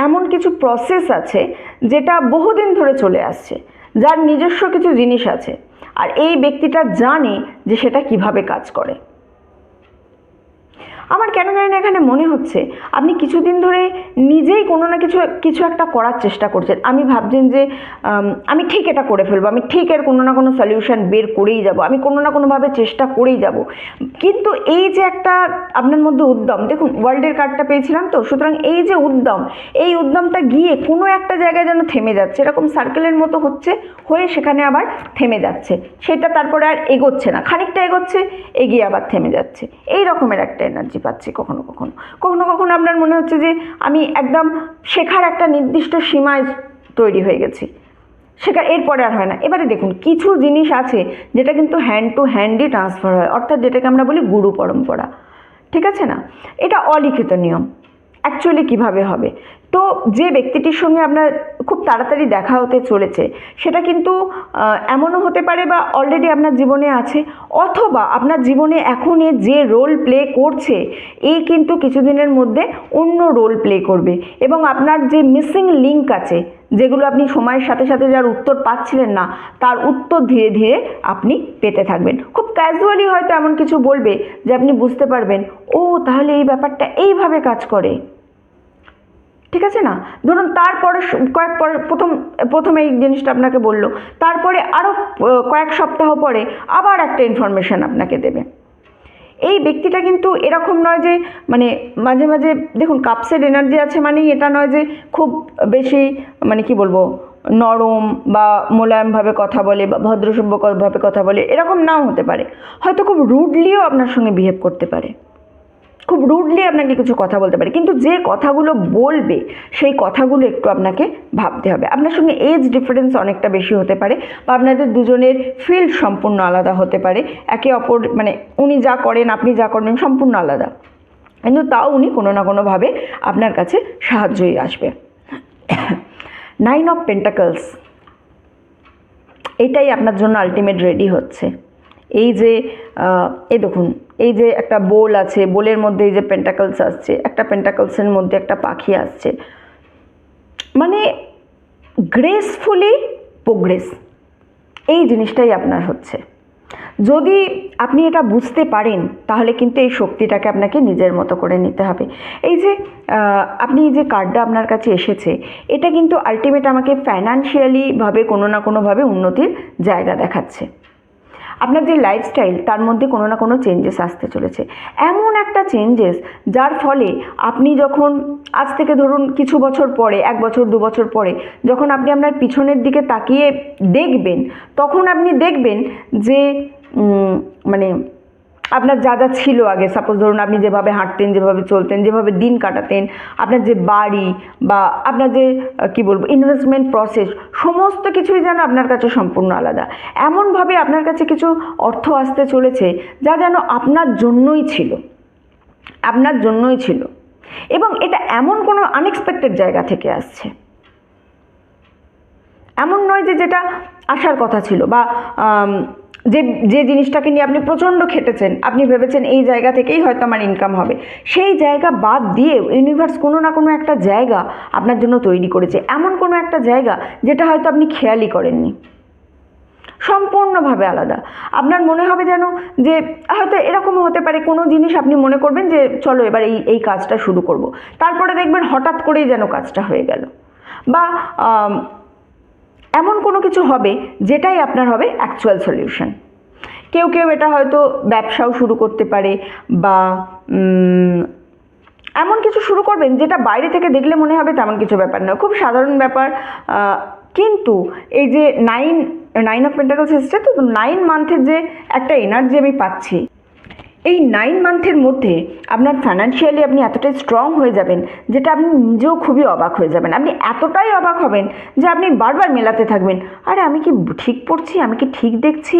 এমন কিছু প্রসেস আছে যেটা বহুদিন ধরে চলে আসছে, যার নিজস্ব কিছু জিনিস আছে, আর এই ব্যক্তিটা জানে যে সেটা কিভাবে কাজ করে। আমার কেন জানি না এখানে মনে হচ্ছে আপনি কিছুদিন ধরে নিজেই কোনো না কিছু একটা করার চেষ্টা করছেন। আমি ভাবছেন যে আমি ঠিক এটা করে ফেলবো, আমি ঠিক এর কোনো না কোনো সলিউশন বের করেই যাব, আমি কোনো না কোনোভাবে চেষ্টা করেই যাব। কিন্তু এই যে একটা আপনার মধ্যে উদ্যম, দেখুন ওয়ার্ল্ডের কার্ডটা পেয়েছিলাম তো, সুতরাং এই যে উদ্যম, এই উদ্যমটা গিয়ে কোনো একটা জায়গায় যেন থেমে যাচ্ছে, এরকম সার্কেলের মতো হয়ে সেখানে আবার থেমে যাচ্ছে, সেটা তারপরে আর এগোচ্ছে না, খানিকটা এগোচ্ছে, এগিয়ে আবার থেমে যাচ্ছে, এই রকমের একটা এনার্জি পাচ্ছি। কখনো কখনো আপনার মনে হচ্ছে যে আমি একদম শেখার একটা নির্দিষ্ট সীমায় তৈরি হয়ে গেছি, শেখার এরপরে আর হয় না। এবারে দেখুন কিছু জিনিস আছে যেটা কিন্তু হ্যান্ড টু হ্যান্ডই ট্রান্সফার হয়, অর্থাৎ যেটাকে আমরা বলি গুরু পরম্পরা, ঠিক আছে না, এটা অলিখিত নিয়ম। অ্যাকচুয়ালি কিভাবে হবে, তো যে ব্যক্তিটির সঙ্গে আপনার খুব তাড়াতাড়ি দেখা হতে চলেছে সেটা কিন্তু এমনও হতে পারে বা অলরেডি আপনার জীবনে আছে, অথবা আপনার জীবনে এখন যে রোল প্লে করছে এই কিন্তু কিছুদিনের মধ্যে অন্য রোল প্লে করবে, এবং আপনার যে মিসিং লিঙ্ক আছে, যেগুলো আপনি সময়ের সাথে সাথে যার উত্তর পাচ্ছিলেন না তার উত্তর ধীরে ধীরে আপনি পেতে থাকবেন। খুব ক্যাজুয়ালি হয়তো এমন কিছু বলবে যে আপনি বুঝতে পারবেন, ও তাহলে এই ব্যাপারটা এইভাবে কাজ করে, ঠিক আছে না। ধরুন তারপরে প্রথমে এই জিনিসটা আপনাকে বললো, তারপরে আরও কয়েক সপ্তাহ পরে আবার একটা ইনফরমেশান আপনাকে দেবে। এই ব্যক্তিটা কিন্তু এরকম নয় যে মানে মাঝে মাঝে দেখুন কাপসের এনার্জি আছে মানেই এটা নয় যে খুব বেশি মানে কি বলবো নরম বা মোলায়েমভাবে কথা বলে বা ভদ্রসভ্যভাবে কথা বলে, এরকম নাও হতে পারে, হয়তো খুব রুডলিও আপনার সঙ্গে বিহেভ করতে পারে, খুব রুডলি আপনাকে কিছু কথা বলতে পারে, কিন্তু যে কথাগুলো বলবে সেই কথাগুলো একটু আপনাকে ভাবতে হবে। আপনার সঙ্গে এজ ডিফারেন্স অনেকটা বেশি হতে পারে, বা আপনাদের দুজনের ফিল্ড সম্পূর্ণ আলাদা হতে পারে, একে অপর মানে উনি যা করেন আপনি যা করেন সম্পূর্ণ আলাদা, কিন্তু তাও উনি কোনো না কোনোভাবে আপনার কাছে সাহায্যই আসবে। 9 অফ পেন্টাকলস, এটাই আপনার জন্য আলটিমেট রেডি হচ্ছে। এই যে এই দেখুন, এই যে একটা বোল আছে, বোলের মধ্যে এই যে পেন্টাকলস আসছে, একটা পেন্টাকলসের মধ্যে একটা পাখি আসছে, মানে গ্রেসফুলি প্রোগ্রেস, এই জিনিসটাই আপনার হচ্ছে। যদি আপনি এটা বুঝতে পারেন তাহলে কিন্তু এই শক্তিটাকে আপনাকে নিজের মতো করে নিতে হবে। এই যে আপনি যে কার্ডটা আপনার কাছে এসেছে, এটা কিন্তু আলটিমেট আমাকে ফাইন্যান্সিয়ালিভাবে কোনো না কোনোভাবে উন্নতির জায়গা দেখাচ্ছে। আপনার যে লাইফস্টাইল তার মধ্যে কোনো না কোনো চেঞ্জেস আসতে চলেছে, এমন একটা চেঞ্জেস যার ফলে আপনি যখন আজ থেকে ধরুন কিছু বছর পরে, 1 বছর 2 বছর পরে যখন আপনি আপনার পিছনের দিকে তাকিয়ে দেখবেন, তখন আপনি দেখবেন যে মানে আপনার যা যা ছিল আগে, সাপোজ ধরুন আপনি যেভাবে হাঁটতেন, যেভাবে চলতেন, যেভাবে দিন কাটাতেন, আপনার যে বাড়ি বা আপনার যে কী বলবো ইনভেস্টমেন্ট প্রসেস, সমস্ত কিছুই যেন আপনার কাছে সম্পূর্ণ আলাদা। এমনভাবে আপনার কাছে কিছু অর্থ আসতে চলেছে যা যেন আপনার জন্যই ছিল, আপনার জন্যই ছিল, এবং এটা এমন কোনো আনএক্সপেক্টেড জায়গা থেকে আসছে, এমন নয় যে যেটা আসার কথা ছিল, বা যে যে জিনিসটাকে নিয়ে আপনি প্রচণ্ড খেটেছেন, আপনি ভেবেছেন এই জায়গা থেকেই হয়তো আমার ইনকাম হবে, সেই জায়গা বাদ দিয়ে ইউনিভার্স কোনো না কোনো একটা জায়গা আপনার জন্য তৈরি করেছে, এমন কোনো একটা জায়গা যেটা হয়তো আপনি খেয়ালই করেননি, সম্পূর্ণভাবে আলাদা। আপনার মনে হবে যেন যে হয়তো এরকমও হতে পারে, কোনো জিনিস আপনি মনে করবেন যে চলো এবার এই কাজটা শুরু করব, তারপরে দেখবেন হঠাৎ করেই যেন কাজটা হয়ে গেল, বা এমন কোনো কিছু হবে যেটাই আপনার হবে অ্যাকচুয়াল সলিউশন। কেউ কেউ এটা হয়তো ব্যবসাও শুরু করতে পারে, বা এমন কিছু শুরু করবেন যেটা বাইরে থেকে দেখলে মনে হবে তেমন কিছু ব্যাপার নয়, খুব সাধারণ ব্যাপার, কিন্তু এই যে 9 অফ পেন্টাকলস এসেছে, তো 9 মান্থের যে একটা এনার্জি আমি পাচ্ছি, এই 9 মান্থের মধ্যে আপনার ফাইন্যান্সিয়ালি আপনি এতটাই স্ট্রং হয়ে যাবেন যেটা আপনি নিজেও খুবই অবাক হয়ে যাবেন। আপনি এতটাই অবাক হবেন যে আপনি বারবার মেলাতে থাকবেন, আরে আমি কি ঠিক পড়ছি, আমি কি ঠিক দেখছি,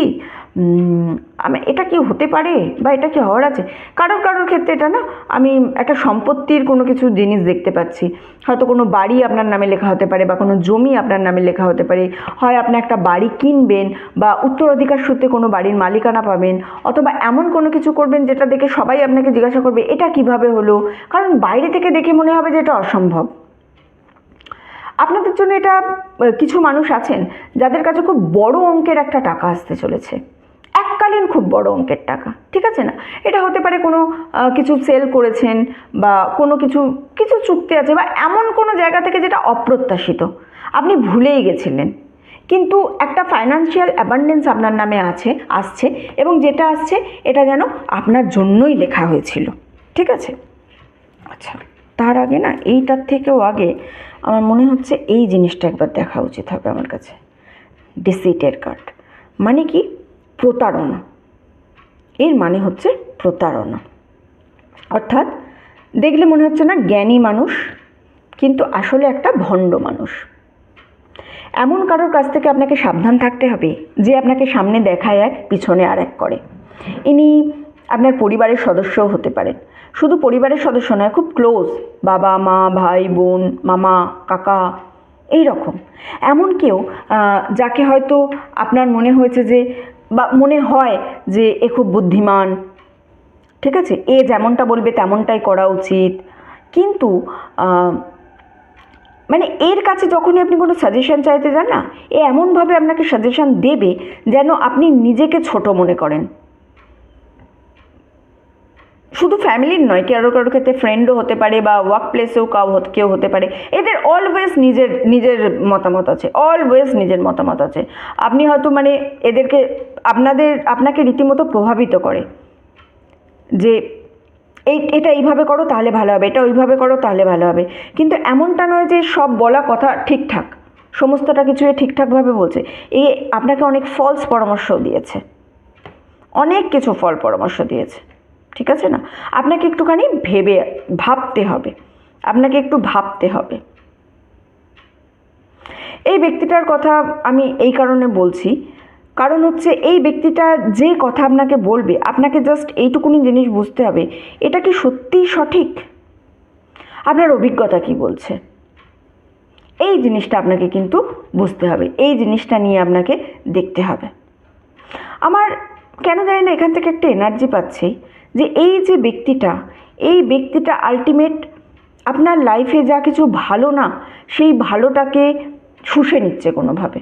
আমি এটা কি হতে পারে, বা এটা কি হওয়ার আছে। কারোর কারোর ক্ষেত্রে এটা না, আমি একটা সম্পত্তির কোনো কিছু জিনিস দেখতে পাচ্ছি, হয়তো কোনো বাড়ি আপনার নামে লেখা হতে পারে, বা কোনো জমি আপনার নামে লেখা হতে পারে, হয় আপনি একটা বাড়ি কিনবেন, বা উত্তরাধিকার সূত্রে কোনো বাড়ির মালিকানা পাবেন, অথবা এমন কোনো কিছু করবেন যেটা দেখে সবাই আপনাকে জিজ্ঞাসা করবে এটা কিভাবে হলো, কারণ বাইরে থেকে দেখে মনে হবে যে এটা অসম্ভব। আপনাদের জন্য এটা কিছু মানুষ আছেন যাদের কাছে খুব বড় অঙ্কের একটা টাকা আসতে চলেছে, এককালীন খুব বড় অঙ্কের টাকা, ঠিক আছে না, এটা হতে পারে কোনো কিছু সেল করেছেন, বা কোনো কিছু চুক্তি আছে, বা এমন কোনো জায়গা থেকে যেটা অপ্রত্যাশিত, আপনি ভুলেই গেছিলেন, কিন্তু একটা ফাইন্যান্সিয়াল অ্যাবান্ডেন্স আপনার নামে আসছে, এবং যেটা আসছে এটা যেন আপনার জন্যই লেখা হয়েছিল, ঠিক আছে। আচ্ছা, তার আগে না, এইটার থেকেও আগে আমার মনে হচ্ছে এই জিনিসটা একবার দেখা উচিত হবে আমার কাছে। ডিসিটের কার্ড মানে কি? প্রতারণা। এর মানে হচ্ছে প্রতারণা, অর্থাৎ দেখলে মনে হচ্ছে না জ্ঞানী মানুষ, কিন্তু আসলে একটা ভণ্ড মানুষ। এমন কারোর কাছ থেকে আপনাকে সাবধান থাকতে হবে যে আপনাকে সামনে দেখায় এক, পিছনে আর এক করে। ইনি আপনার পরিবারের সদস্যও হতে পারেন, শুধু পরিবারের সদস্য নয়, খুব ক্লোজ, বাবা মা ভাই বোন মামা কাকা, এই রকম এমন কেউ যাকে হয়তো আপনার মনে হয়েছে যে, বা মনে হয় যে এ খুব বুদ্ধিমান, ঠিক আছে, এ যেমনটা বলবে তেমনটাই করা উচিত, কিন্তু মানে এর কাছে যখনই আপনি কোনো সাজেশন চাইতে যান না, এ এমনভাবে আপনাকে সাজেশন দেবে যেন আপনি নিজেকে ছোট মনে করেন। শুধু ফ্যামিলির নয়, কারোর ক্ষেত্রে ফ্রেন্ডও হতে পারে, বা ওয়ার্ক প্লেসেও কেউ হতে পারে। এদের অলওয়েজ নিজের মতামত আছে, অলওয়েজ নিজের মতামত আছে। আপনি হয়তো মানে এদেরকে আপনাকে রীতিমতো প্রভাবিত করে যে এটা এইভাবে করো তাহলে ভালো হবে, এটা ওইভাবে করো তাহলে ভালো হবে, কিন্তু এমনটা নয় যে সব বলা কথা ঠিকঠাক, সমস্তটা কিছু ঠিকঠাকভাবে বলছে। এই আপনাকে অনেক ফলস পরামর্শ দিয়েছে, অনেক কিছু পরামর্শ দিয়েছে, ঠিক আছে না? আপনাকে একটুখানি ভাবতে হবে, আপনাকে একটু ভাবতে হবে। এই ব্যক্তিটার কথা আমি এই কারণে বলছি, কারণ হচ্ছে এই ব্যক্তিটা যে কথা আপনাকে বলবে, আপনাকে জাস্ট এইটুকুনি জিনিস বুঝতে হবে, এটা কি সত্যিই সঠিক, আপনার অভিজ্ঞতা কি বলছে, এই জিনিসটা আপনাকে কিন্তু বুঝতে হবে, এই জিনিসটা নিয়ে আপনাকে দেখতে হবে। আমার কেন জানি না এখান থেকে একটা এনার্জি পাচ্ছি যে এই ব্যক্তিটা আলটিমেট আপনার লাইফে যা কিছু ভালো না, সেই ভালোটাকে শুষে নিচ্ছে কোনোভাবে।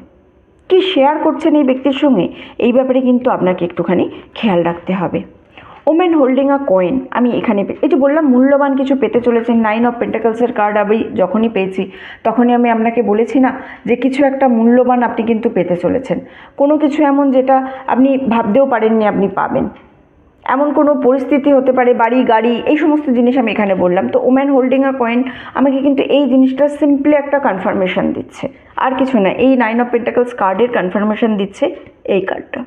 কি শেয়ার করছেন এই ব্যক্তির সঙ্গে, এই ব্যাপারে কিন্তু আপনাকে একটুখানি খেয়াল রাখতে হবে। ওমেন হোল্ডিং আ কয়েন, আমি এখানে এই যে বললাম মূল্যবান কিছু পেতে চলেছেন, 9 অফ পেন্টাকলসের কার্ড আমি যখনই পেয়েছি তখনই আমি আপনাকে বলেছি না যে কিছু একটা মূল্যবান আপনি কিন্তু পেতে চলেছেন, কোনো কিছু এমন যেটা আপনি ভাবতেও পারেননি আপনি পাবেন, এমন কোনো পরিস্থিতি হতে পারে, বাড়ি গাড়ি এই সমস্ত জিনিস আমি এখানে বললাম। তো ওম্যান হোল্ডিং আ কয়েন আমাকে কিন্তু এই জিনিসটা সিম্পলি একটা কনফার্মেশন দিচ্ছে, আর কিছু না। এই 9 অফ পেন্টাকলস কার্ডের কনফার্মেশন দিচ্ছে এই কার্ডটা।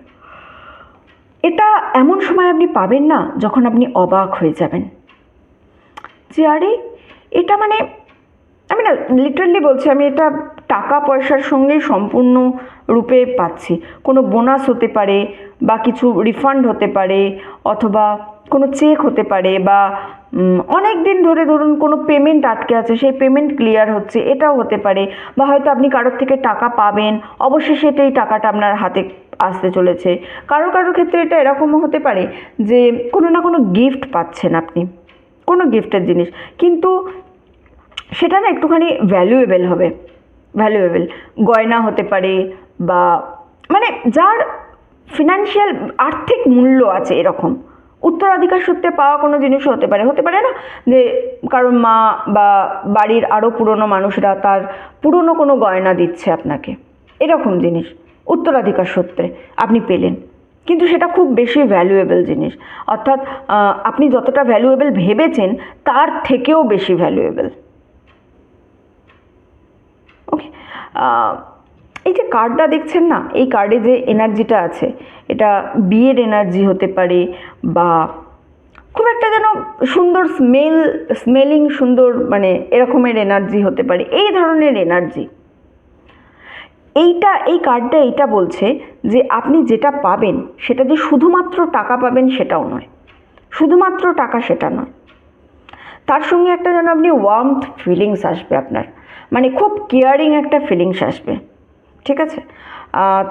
এটা এমন সময় আপনি পাবেন না যখন আপনি অবাক হয়ে যাবেন যে আরে এটা মানে, আমি না লিটারালি বলছি, আমি এটা টাকা পয়সার সঙ্গে সম্পূর্ণ রূপে পাচ্ছি। কোনো বোনাস হতে পারে, বা কিছু রিফান্ড হতে পারে, অথবা কোনো চেক হতে পারে, বা অনেক দিন ধরে ধরুন কোনো পেমেন্ট আটকে আছে, সেই পেমেন্ট ক্লিয়ার হচ্ছে, এটাও হতে পারে। বা হয়তো আপনি কারোর থেকে টাকা পাবেন, অবশ্যই সেটাই টাকাটা আপনার হাতে আসতে চলেছে। কারোর ক্ষেত্রে এটা এরকমও হতে পারে যে কোনো না কোনো গিফট পাচ্ছেন আপনি, কোনো গিফটের জিনিস, কিন্তু সেটা না একটুখানি ভ্যালুয়েবল হবে, ভ্যালুয়েবল গয়না হতে পারে, বা মানে যার ফিনান্সিয়াল আর্থিক মূল্য আছে, এরকম উত্তরাধিকার সূত্রে পাওয়া কোনো জিনিসও হতে পারে। হতে পারে না যে কারোর মা বা বাড়ির আরও পুরনো মানুষরা তার পুরনো কোনো গয়না দিচ্ছে আপনাকে, এরকম জিনিস উত্তরাধিকার সূত্রে আপনি পেলেন, কিন্তু সেটা খুব বেশি ভ্যালুয়েবল জিনিস, অর্থাৎ আপনি যতটা ভ্যালুয়েবল ভেবেছেন তার থেকেও বেশি ভ্যালুয়েবল। ওকে, এই যে কার্ডটা দেখছেন না, এই কার্ডে যে এনার্জিটা আছে, এটা বিয়ের এনার্জি হতে পারে, বা খুব একটা যেন সুন্দর স্মেলিং সুন্দর, মানে এরকমের এনার্জি হতে পারে, এই ধরনের এনার্জি। এই কার্ডটা এইটা বলছে যে আপনি যেটা পাবেন সেটা যে শুধুমাত্র টাকা পাবেন সেটাও নয়, শুধুমাত্র টাকা সেটা নয়, তার সঙ্গে একটা যেন আপনি ওয়ার্মথ ফিলিংস আসবে আপনার, মানে খুব কেয়ারিং একটা ফিলিংস আসবে। ঠিক আছে,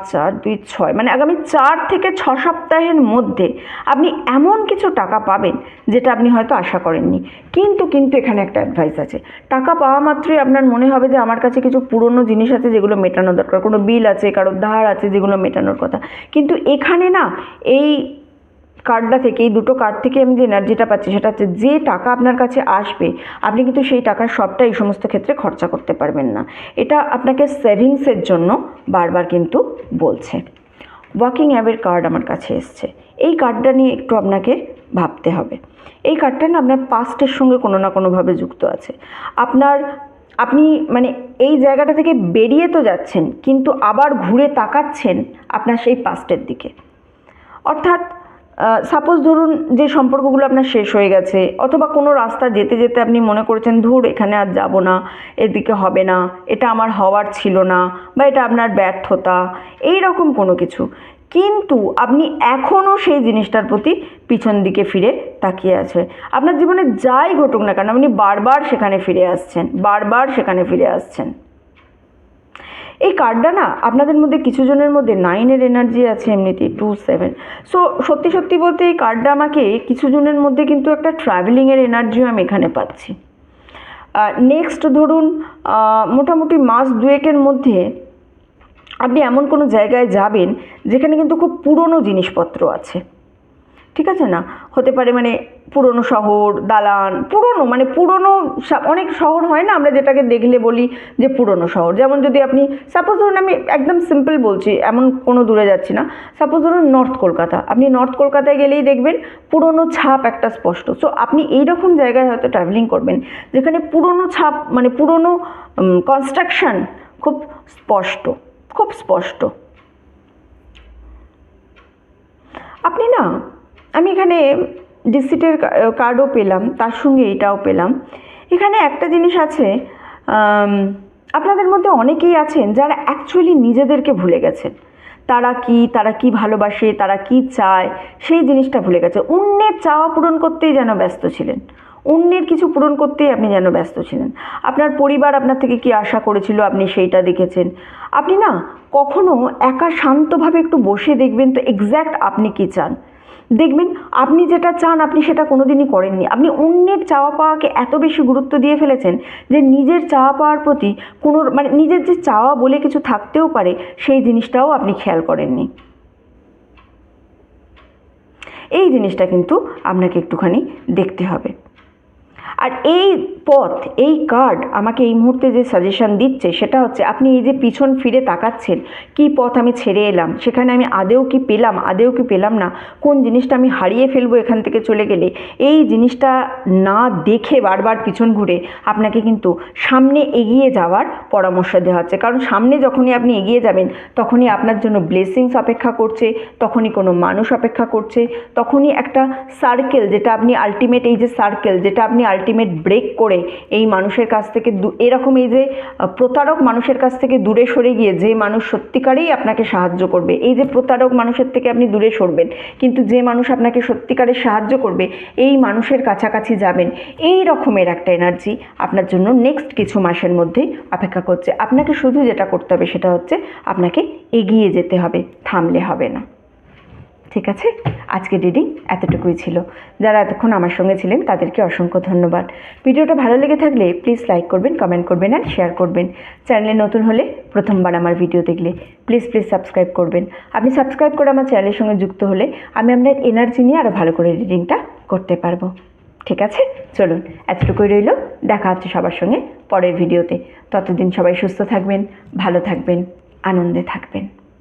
4, 2, 6 মানে আগামী 4 থেকে 6 সপ্তাহের মধ্যে আপনি এমন কিছু টাকা পাবেন যেটা আপনি হয়তো আশা করেননি। কিন্তু এখানে একটা অ্যাডভাইস আছে, টাকা পাওয়া মাত্রই আপনার মনে হবে যে আমার কাছে কিছু পুরনো জিনিস আছে যেগুলো মেটানো দরকার, কোনো বিল আছে, কারোর ধার আছে যেগুলো মেটানোর কথা। কিন্তু এখানে না, এই কার্ডটা থেকে, এই দুটো কার্ড থেকে আমি যে এনার্জিটা পাচ্ছি সেটা হচ্ছে যে টাকা আপনার কাছে আসবে আপনি কিন্তু সেই টাকার সবটা এই সমস্ত ক্ষেত্রে খরচা করতে পারবেন না। এটা আপনাকে সেভিংসের জন্য বারবার কিন্তু বলছে। ওয়াকিং অ্যাওয়ের কার্ড আমার কাছে এসছে, এই কার্ডটা নিয়ে একটু আপনাকে ভাবতে হবে। এই কার্ডটা না আপনার পাস্টের সঙ্গে কোনো না কোনোভাবে যুক্ত আছে। আপনি মানে এই জায়গাটা থেকে বেরিয়ে তো যাচ্ছেন, কিন্তু আবার ঘুরে তাকাচ্ছেন আপনার সেই পাস্টের দিকে। অর্থাৎ সাপোজ ধরুন যে সম্পর্কগুলো আপনার শেষ হয়ে গেছে, অথবা কোনো রাস্তা যেতে যেতে আপনি মনে করেছেন ধুর এখানে আর যাব না, এদিকে হবে না, এটা আমার হওয়ার ছিল না, বা এটা আপনার ব্যর্থতা, এই রকম কোনো কিছু, কিন্তু আপনি এখনও সেই জিনিসটার প্রতি পিছন দিকে ফিরে তাকিয়ে আছে। আপনার জীবনে যাই ঘটুক না কেন আপনি বারবার সেখানে ফিরে আসছেন, বারবার সেখানে ফিরে আসছেন। এই কার্ডটা না আপনাদের মধ্যে কিছু জনের মধ্যে 9-এর এনার্জি আছে, এমনিতেই 2, 7। সো সত্যি বলতে এই কার্ডটা আমাকে কিছু জনের মধ্যে কিন্তু একটা ট্রাভেলিংয়ের এনার্জিও আমি এখানে পাচ্ছি। নেক্সট ধরুন মোটামুটি মাস 2-এর মধ্যে আপনি এমন কোনো জায়গায় যাবেন যেখানে কিন্তু খুব পুরনো জিনিসপত্র আছে। ঠিক আছে না, হতে পারে মানে পুরনো শহর, দালান, পুরনো অনেক শহর হয় না আমরা যেটাকে দেখলে বলি যে পুরনো শহর। যেমন যদি আপনি সাপোজ ধরুন, আমি একদম সিম্পল বলছি, এমন কোনো দূরে যাচ্ছি না, সাপোজ ধরুন নর্থ কলকাতা, আপনি নর্থ কলকাতায় গেলেই দেখবেন পুরনো ছাপ একটা স্পষ্ট। সো আপনি এইরকম জায়গায় হয়তো ট্রাভেলিং করবেন যেখানে পুরনো ছাপ, মানে পুরনো কনস্ট্রাকশন খুব স্পষ্ট। আপনি না, আমি এখানে ডিসিটের কার্ডও পেলাম, তার সঙ্গে এটাও পেলাম। এখানে একটা জিনিস আছে, আপনাদের মধ্যে অনেকেই আছেন যারা অ্যাকচুয়ালি নিজেদেরকে ভুলে গেছেন। তারা কি ভালোবাসে, তারা কি চায়, সেই জিনিসটা ভুলে গেছে। অন্যের চাওয়া পূরণ করতেই যেন ব্যস্ত ছিলেন, অন্যের কিছু পূরণ করতেই আপনি যেন ব্যস্ত ছিলেন। আপনার পরিবার আপনার থেকে কি আশা করেছিল আপনি সেইটা দেখেছেন। আপনি না কখনো একা শান্তভাবে একটু বসে দেখবেন তো এক্স্যাক্ট আপনি কি চান। দেখবেন আপনি যেটা চান আপনি সেটা কোনোদিনই করেননি। আপনি অন্যের চাওয়া পাওয়াকে এত বেশি গুরুত্ব দিয়ে ফেলেছেন যে নিজের চাওয়া পাওয়ার প্রতি কোনো মানে নিজের যে চাওয়া বলে কিছু থাকতেও পারে সেই জিনিসটাও আপনি খেয়াল করেননি। এই জিনিসটা কিন্তু আপনাকে একটুখানি দেখতে হবে। আর এই পথ, এই কার্ড আমাকে এই মুহূর্তে যে সাজেশন দিচ্ছে সেটা হচ্ছে আপনি এই যে পিছন ফিরে তাকাচ্ছেন, কি পথ আমি ছেড়ে এলাম, সেখানে আমি আদেও কি পেলাম, আদেও কি পেলাম না, কোন জিনিসটা আমি হারিয়ে ফেলবো এখান থেকে চলে গেলে, এই জিনিসটা না দেখে বারবার পিছন ঘুরে আপনাকে কিন্তু সামনে এগিয়ে যাওয়ার পরামর্শ দেওয়া হচ্ছে। কারণ সামনে যখনই আপনি এগিয়ে যাবেন তখনই আপনার জন্য ব্লেসিংস অপেক্ষা করছে, তখনই কোনো মানুষ অপেক্ষা করছে, তখনই একটা সার্কেল, যেটা আপনি আলটিমেট, এই যে সার্কেল যেটা আপনি আলটিমেট ব্রেক করে এই মানুষের কাছ থেকে এরকম এই যে প্রতারক মানুষের কাছ থেকে দূরে সরে গিয়ে যে মানুষ সত্যিকারেই আপনাকে সাহায্য করবে, এই যে প্রতারক মানুষের থেকে আপনি দূরে সরবেন কিন্তু যে মানুষ আপনাকে সত্যিকারের সাহায্য করবে এই মানুষের কাছাকাছি যাবেন, এই রকমের একটা এনার্জি আপনার জন্য নেক্সট কিছু মাসের মধ্যেই অপেক্ষা করছে। আপনাকে শুধু যেটা করতে হবে সেটা হচ্ছে আপনাকে এগিয়ে যেতে হবে, থামলে হবে না। ঠিক আছে, আজকে রিডিং এতটুকুই ছিল। যারা এতক্ষণ আমার সঙ্গে ছিলেন তাদেরকে অসংখ্য ধন্যবাদ। ভিডিওটা ভালো লেগে থাকলে প্লিজ লাইক করবেন, কমেন্ট করবেন আর শেয়ার করবেন। চ্যানেলে নতুন হলে, প্রথমবার আমার ভিডিও দেখলে প্লিজ সাবস্ক্রাইব করবেন। আপনি সাবস্ক্রাইব করে আমার চ্যানেলের সঙ্গে যুক্ত হলে আমি আপনার এনার্জি নিয়ে আরও ভালো করে রিডিংটা করতে পারবো। ঠিক আছে, চলুন এতটুকুই রইল। দেখা হচ্ছে সবার সঙ্গে পরের ভিডিওতে। ততদিন সবাই সুস্থ থাকবেন, ভালো থাকবেন, আনন্দে থাকবেন।